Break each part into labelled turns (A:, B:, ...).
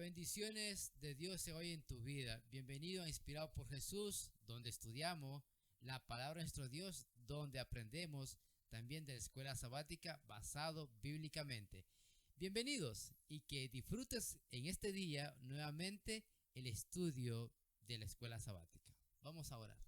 A: bendiciones de Dios se hoy en tu vida. Bienvenido a Inspirado por Jesús, donde estudiamos la palabra de nuestro Dios, donde aprendemos también de la escuela sabática basado bíblicamente. Bienvenidos y que disfrutes en este día nuevamente el estudio de la escuela sabática. Vamos a orar.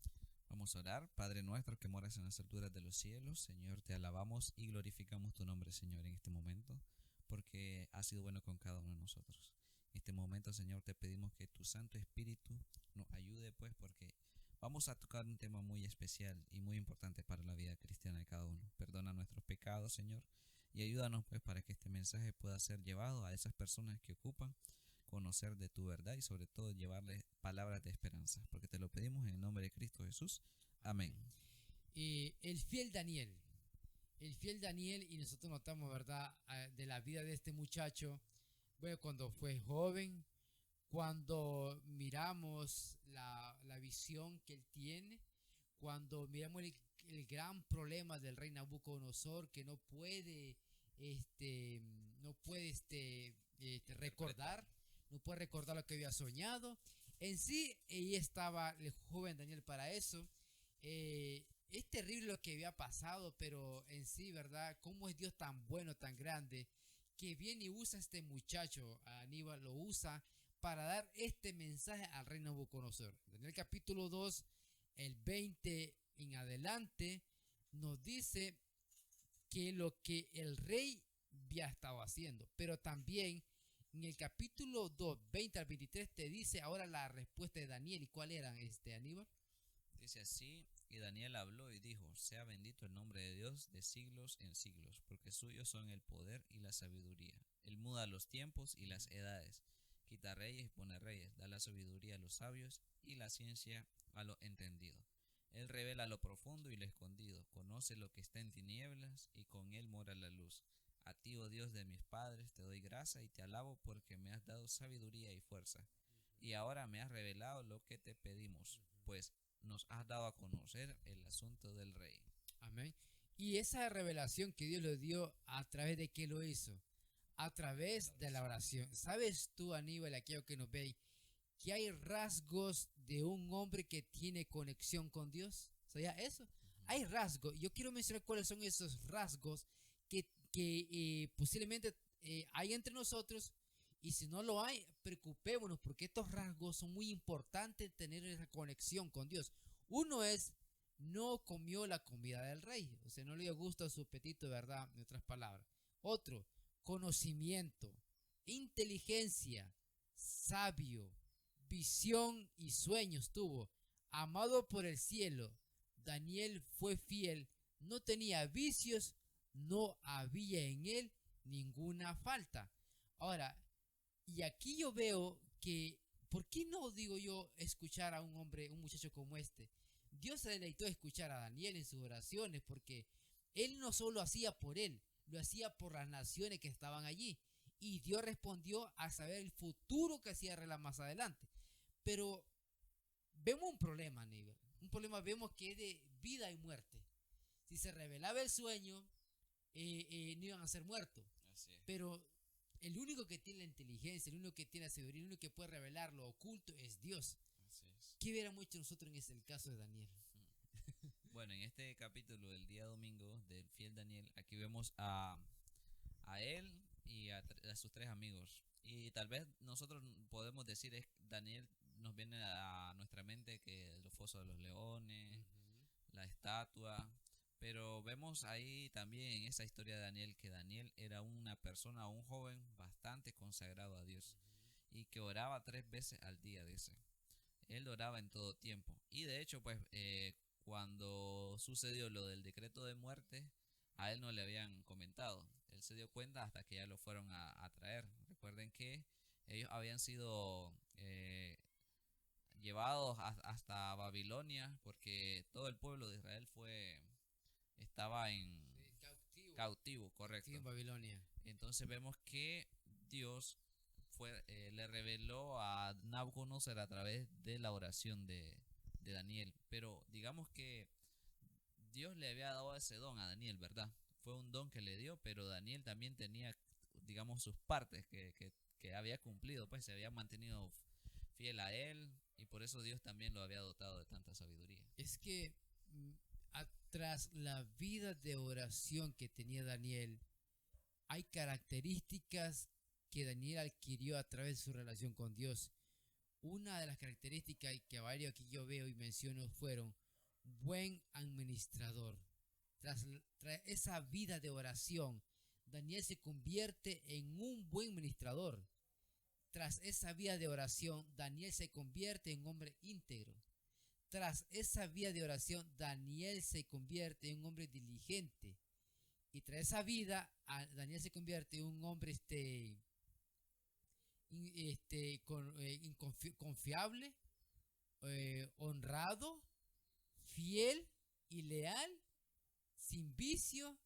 B: Vamos a orar. Padre nuestro que moras en las alturas de los cielos, Señor, te alabamos y glorificamos tu nombre, Señor, en este momento, porque has sido bueno con cada uno de nosotros. En este momento, Señor, te pedimos que tu Santo Espíritu nos ayude, pues, porque vamos a tocar un tema muy especial y muy importante para la vida cristiana de cada uno. Perdona nuestros pecados, Señor, y ayúdanos, pues, para que este mensaje pueda ser llevado a esas personas que ocupan conocer de tu verdad y sobre todo llevarles palabras de esperanza, porque te lo pedimos en el nombre de Cristo Jesús. Amén.
A: El fiel Daniel, y nosotros notamos, ¿verdad?, de la vida de este muchacho, bueno, cuando fue joven, cuando miramos la visión que él tiene, cuando miramos el gran problema del rey Nabucodonosor, que no puede, no puede recordar, no puede recordar lo que había soñado. En sí, ahí estaba el joven Daniel para eso. Es terrible lo que había pasado, pero en sí, ¿verdad? ¿Cómo es Dios tan bueno, tan grande, que viene y usa a este muchacho, a Aníbal, lo usa para dar este mensaje al rey Nabucodonosor? En el capítulo 2, el 20 en adelante, nos dice que lo que el rey había estado haciendo, pero también en el capítulo 2, 20 al 23, te dice ahora la respuesta de Daniel. ¿Y cuál era, Aníbal?
B: Dice así: y Daniel habló y dijo: sea bendito el nombre de Dios de siglos en siglos, porque suyos son el poder y la sabiduría. Él muda los tiempos y las edades, quita reyes y pone reyes, da la sabiduría a los sabios y la ciencia a los entendidos. Él revela lo profundo y lo escondido, conoce lo que está en tinieblas y con él mora la luz. A ti, oh Dios de mis padres, te doy gracia y te alabo porque me has dado sabiduría y fuerza. Y ahora me has revelado lo que te pedimos, pues nos has dado a conocer el asunto del rey.
A: Amén. Y esa revelación que Dios le dio, ¿a través de qué lo hizo? A través de la oración. ¿Sabes tú, Aníbal, aquello que nos veis, que hay rasgos de un hombre que tiene conexión con Dios? ¿Sabía eso? Hay rasgos. Yo quiero mencionar cuáles son esos rasgos que posiblemente hay entre nosotros. Y si no lo hay, preocupémonos, porque estos rasgos son muy importantes, tener esa conexión con Dios. Uno es: no comió la comida del rey, o sea, no le dio gusto a su apetito, ¿verdad? En otras palabras. Otro: conocimiento, inteligencia, sabio, visión y sueños tuvo. Amado por el cielo, Daniel fue fiel, no tenía vicios, no había en él ninguna falta. Ahora, y aquí yo veo que, ¿por qué no, digo yo, escuchar a un hombre, un muchacho como este? Dios se deleitó de escuchar a Daniel en sus oraciones, porque él no solo hacía por él, lo hacía por las naciones que estaban allí. Y Dios respondió a saber el futuro que hacía más adelante. Pero vemos un problema, Aníbal. Un problema vemos que es de vida y muerte. Si se revelaba el sueño, no iban a ser muertos.
B: Así es.
A: Pero el único que tiene la inteligencia, el único que tiene la sabiduría, el único que puede revelar lo oculto es Dios.
B: Así es.
A: ¿Qué hubiéramos hecho nosotros en el caso de Daniel?
B: Bueno, en este capítulo del día domingo del fiel Daniel, aquí vemos a él y a sus tres amigos. Y tal vez nosotros podemos decir, Daniel nos viene a nuestra mente que los fosos de los leones, la estatua, pero vemos ahí también en esa historia de Daniel que Daniel era una persona, un joven bastante consagrado a Dios y que oraba 3 veces al día, dice. Él oraba en todo tiempo. Y de hecho, pues, cuando sucedió lo del decreto de muerte, a él no le habían comentado. Él se dio cuenta hasta que ya lo fueron a traer. Recuerden que ellos habían sido llevados hasta Babilonia, porque todo el pueblo de Israel estaba en cautivo, correcto.
A: Sí, en Babilonia.
B: Entonces vemos que Dios le reveló a Nabucodonosor a través de la oración de Daniel. Pero digamos que Dios le había dado ese don a Daniel, ¿verdad? Fue un don que le dio, pero Daniel también tenía, digamos, sus partes que que había cumplido, pues se había mantenido fiel a él y por eso Dios también lo había dotado de tanta sabiduría.
A: Es que tras la vida de oración que tenía Daniel, hay características que Daniel adquirió a través de su relación con Dios. Una de las características que varios aquí yo veo y menciono fueron buen administrador. Tras esa vida de oración, Daniel se convierte en un buen administrador. Tras esa vida de oración, Daniel se convierte en un hombre íntegro. Tras esa vida de oración, Daniel se convierte en un hombre diligente. Y tras esa vida, Daniel se convierte en un hombre confiable, honrado, fiel y leal, sin vicio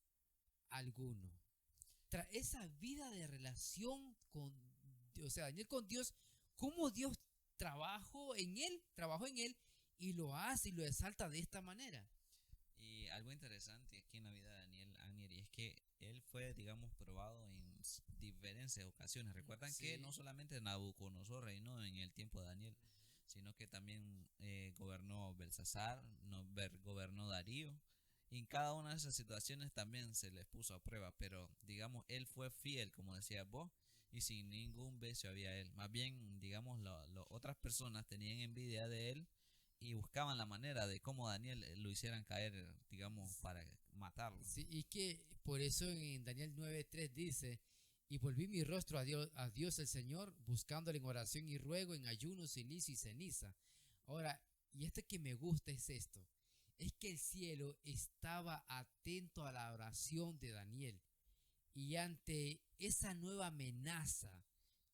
A: alguno. Tras esa vida de relación con Dios, o sea, Daniel con Dios, cómo Dios trabajó en él y lo hace y lo exalta de esta manera.
B: Y algo interesante aquí en la vida de Daniel Agnier, y es que él fue, digamos, probado en diferentes ocasiones. Recuerdan
A: Sí.
B: que no solamente Nabucodonosor reinó en el tiempo de Daniel, sino que también gobernó Belsasar, gobernó Darío. Y en cada una de esas situaciones también se les puso a prueba, pero digamos, él fue fiel, como decías vos, y sin ningún vicio había él. Más bien, digamos, otras personas tenían envidia de él y buscaban la manera de cómo Daniel lo hicieran caer, digamos, para matarlo.
A: Sí, y que por eso en Daniel 9:3 dice, y volví mi rostro a Dios el Señor, buscándole en oración y ruego, en ayuno, silicio y ceniza. Ahora, y esto que me gusta es esto, es que el cielo estaba atento a la oración de Daniel. Y ante esa nueva amenaza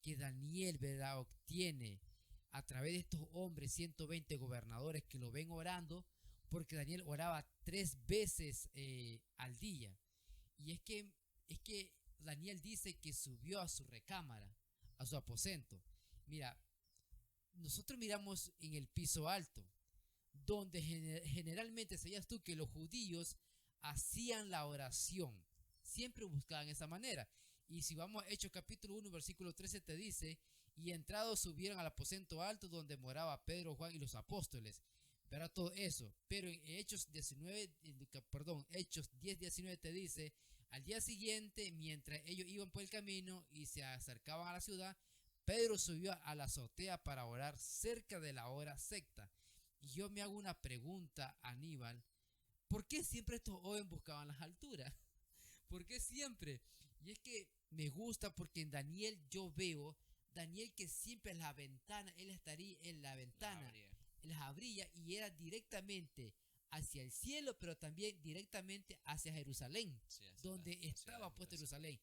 A: que Daniel, ¿verdad?, obtiene a través de estos hombres, 120 gobernadores que lo ven orando, porque Daniel oraba 3 veces al día. Y es que Daniel dice que subió a su recámara, a su aposento. Mira, nosotros miramos en el piso alto, donde generalmente sabías tú que los judíos hacían la oración, siempre buscaban esa manera. Y si vamos a Hechos capítulo 1, versículo 13 te dice, y entrados subieron al aposento alto donde moraba Pedro, Juan y los apóstoles. Verá todo eso. Pero en Hechos 10, 19 te dice, al día siguiente, mientras ellos iban por el camino y se acercaban a la ciudad, Pedro subió a la azotea para orar cerca de la hora sexta. Y yo me hago una pregunta, Aníbal, ¿por qué siempre estos jóvenes buscaban las alturas? ¿Por qué siempre? Y es que me gusta porque en Daniel yo veo, Daniel que siempre en la ventana, él estaría en la ventana, las abría y era directamente hacia el cielo, pero también directamente hacia Jerusalén,
B: Sí,
A: donde estaba puesto Jerusalén.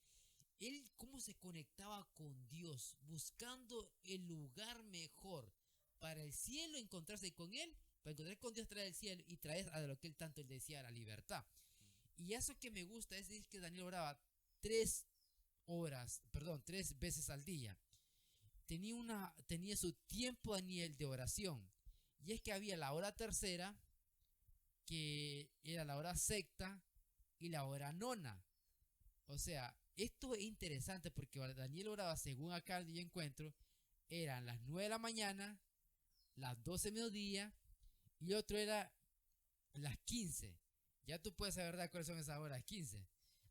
A: Él cómo se conectaba con Dios, buscando el lugar mejor para el cielo, encontrarse con él, para encontrar con Dios, traer el cielo y traer a lo que él tanto decía, la libertad. Y eso que me gusta es decir que Daniel oraba 3 veces al día. Tenía su tiempo Daniel de oración. Y es que había la hora tercera, que era la hora sexta y la hora nona. O sea, esto es interesante porque Daniel oraba, según acá yo encuentro, eran las 9 de la mañana, las 12 de mediodía y otro era las 15. Ya tú puedes saber, ¿verdad?, cuáles son esas horas 15.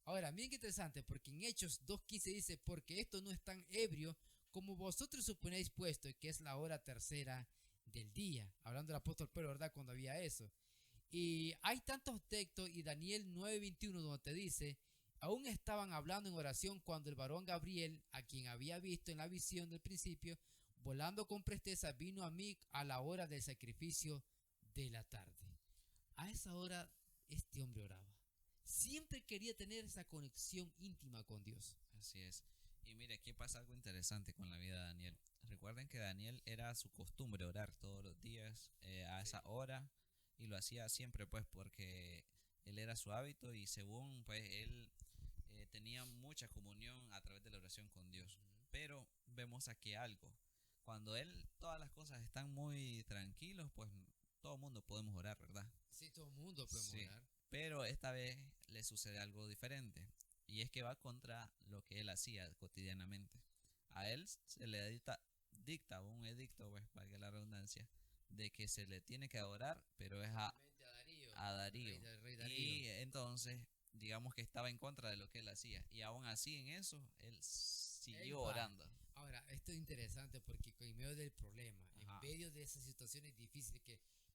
A: Ahora, miren qué interesante, porque en Hechos 2:15 dice, porque esto no es tan ebrio como vosotros suponéis, puesto que es la hora tercera del día. Hablando del apóstol Pedro, ¿verdad?, cuando había eso. Y hay tantos textos, y Daniel 9:21, donde te dice, aún estaban hablando en oración cuando el varón Gabriel, a quien había visto en la visión del principio, volando con presteza, vino a mí a la hora del sacrificio de la tarde. A esa hora este hombre oraba. Siempre quería tener esa conexión íntima con Dios.
B: Así es. Y mire, aquí pasa algo interesante con la vida de Daniel. Recuerden que Daniel era su costumbre orar todos los días a esa hora, y lo hacía siempre pues porque él era su hábito, y según pues él tenía mucha comunión a través de la oración con Dios. Pero vemos aquí algo. Cuando todas las cosas están muy tranquilos, pues todo el mundo podemos orar, ¿verdad?
A: Sí, todo el mundo podemos orar.
B: Pero esta vez le sucede algo diferente, y es que va contra lo que él hacía cotidianamente. A él se le dicta un edicto, pues, para que la redundancia, de que se le tiene que adorar, pero es
A: Exactamente, a Darío,
B: a
A: el
B: Darío.
A: rey Darío.
B: Y entonces, digamos que estaba en contra de lo que él hacía. Y aún así en eso, él
A: Él
B: siguió
A: va.
B: orando.
A: Ahora, esto es interesante porque en medio del problema, en
B: Ajá.
A: medio de esas situaciones difíciles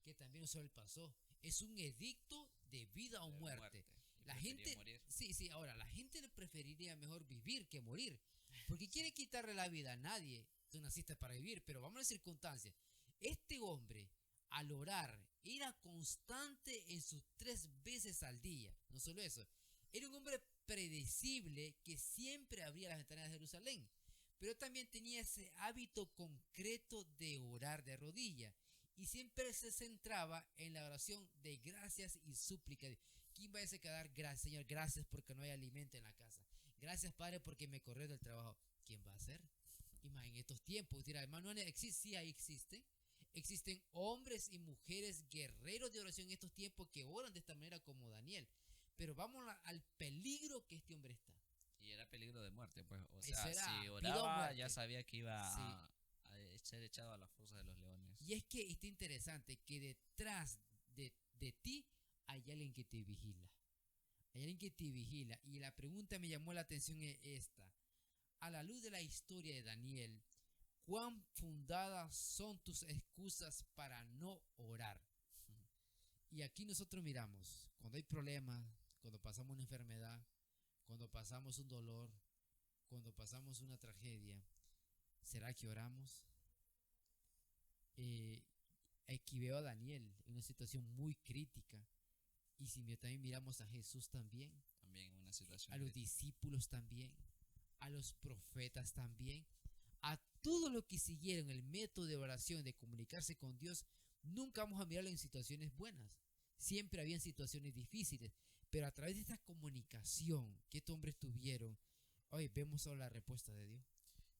A: que también no solo él pasó, es un edicto de vida o
B: De
A: muerte.
B: Y
A: La
B: prefirió
A: gente,
B: morir.
A: sí, sí, ahora, la gente le preferiría mejor vivir que morir, porque quiere quitarle la vida a nadie. Tú naciste para vivir, pero vamos a las circunstancias. Este hombre, al orar, era constante en sus 3 veces al día. No solo eso, era un hombre predecible que siempre abría las ventanas de Jerusalén, pero también tenía ese hábito concreto de orar de rodillas y siempre se centraba en la oración de gracias y súplica. ¿Quién va a decir que dar gracias, Señor? Gracias porque no hay alimento en la casa. Gracias, Padre, porque me corrió del trabajo. ¿Quién va a hacer? Y más en estos tiempos, dirá, hermano, ¿existe? Sí, ahí existe. Existen hombres y mujeres guerreros de oración en estos tiempos que oran de esta manera como Daniel. Pero vamos al peligro que este hombre está.
B: Y era peligro de muerte, pues. O
A: Eso
B: sea,
A: era
B: si
A: vida o
B: oraba, ya
A: muerte.
B: sabía que iba
A: Sí.
B: a ser echado a la fosa de los leones.
A: Y es que está interesante que detrás de ti hay alguien que te vigila. Hay alguien que te vigila. Y la pregunta me llamó la atención es esta. A la luz de la historia de Daniel, ¿cuán fundadas son tus excusas para no orar? Y aquí nosotros miramos, cuando hay problemas, cuando pasamos una enfermedad, cuando pasamos un dolor, cuando pasamos una tragedia, ¿será que oramos? Eh, Aquí veo a Daniel en una situación muy crítica. Y si también miramos a Jesús también,
B: También en una situación
A: a los
B: crítica.
A: discípulos también, a los profetas también, a todo lo que siguieron el método de oración, de comunicarse con Dios, nunca vamos a mirarlo en situaciones buenas. Siempre habían situaciones difíciles, pero a través de esta comunicación que estos hombres tuvieron, hoy vemos ahora la respuesta de Dios.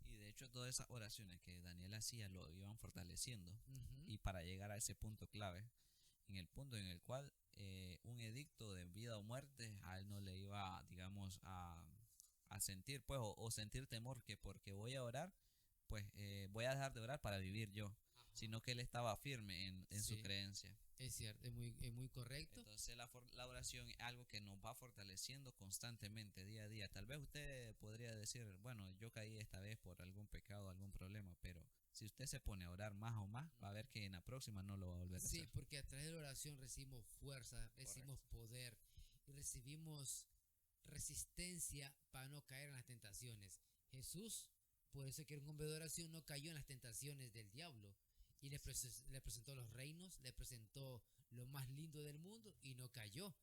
B: Y de hecho todas esas oraciones que Daniel hacía lo iban fortaleciendo.
A: Ujú.
B: Y para llegar a ese punto clave, en el punto en el cual un edicto de vida o muerte a él no le iba, digamos, a sentir, pues, o sentir temor que porque voy a orar, pues voy a dejar de orar para vivir yo,
A: Ajá.
B: sino que él estaba firme en su
A: Sí.
B: creencia.
A: Es cierto, es muy correcto.
B: Entonces la oración es algo que nos va fortaleciendo constantemente, día a día. Tal vez usted podría decir, bueno, yo caí esta vez por algún pecado, algún problema, pero si usted se pone a orar más o más, va a ver que en la próxima no lo va a volver a
A: Sí,
B: hacer.
A: porque a través de la oración recibimos fuerza, recibimos
B: Correcto.
A: poder y recibimos resistencia para no caer en las tentaciones. Jesús, por eso que era un hombre de oración, no cayó en las tentaciones del diablo. Y le presentó los reinos, le presentó lo más lindo del mundo y no cayó.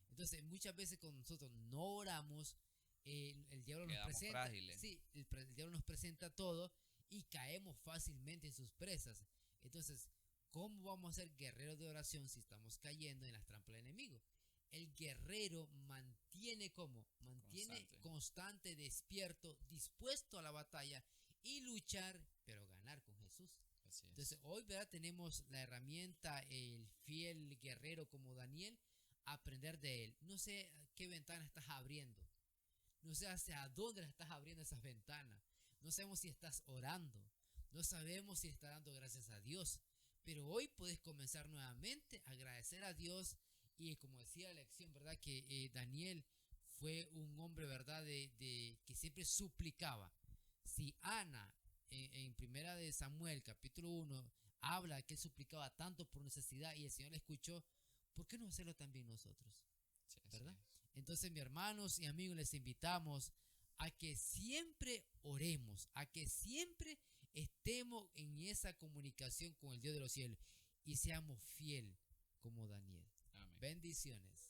A: Entonces, muchas veces cuando nosotros no oramos, el diablo nos
B: Quedamos
A: presenta,
B: frágiles.
A: sí, el diablo nos presenta todo y caemos fácilmente en sus presas. Entonces, ¿cómo vamos a ser guerreros de oración si estamos cayendo en las trampas del enemigo? El guerrero mantiene constante, despierto, dispuesto a la batalla y luchar, pero ganar con Jesús.
B: Así es.
A: Entonces, hoy, ¿verdad? Tenemos la herramienta, el fiel guerrero como Daniel, aprender de él. No sé qué ventana estás abriendo. No sé hacia dónde estás abriendo esas ventanas. No sabemos si estás orando. No sabemos si estás dando gracias a Dios. Pero hoy puedes comenzar nuevamente a agradecer a Dios. Y como decía la lección, ¿verdad? Que Daniel fue un hombre, ¿verdad? Que siempre suplicaba. Si Ana, en primera de Samuel, capítulo 1, habla que él suplicaba tanto por necesidad y el Señor le escuchó, ¿por qué no hacerlo también nosotros?
B: Sí,
A: ¿Verdad?
B: es.
A: Entonces, mis hermanos y amigos, les invitamos a que siempre oremos, a que siempre estemos en esa comunicación con el Dios de los cielos y seamos fiel como Daniel.
B: Amén.
A: Bendiciones.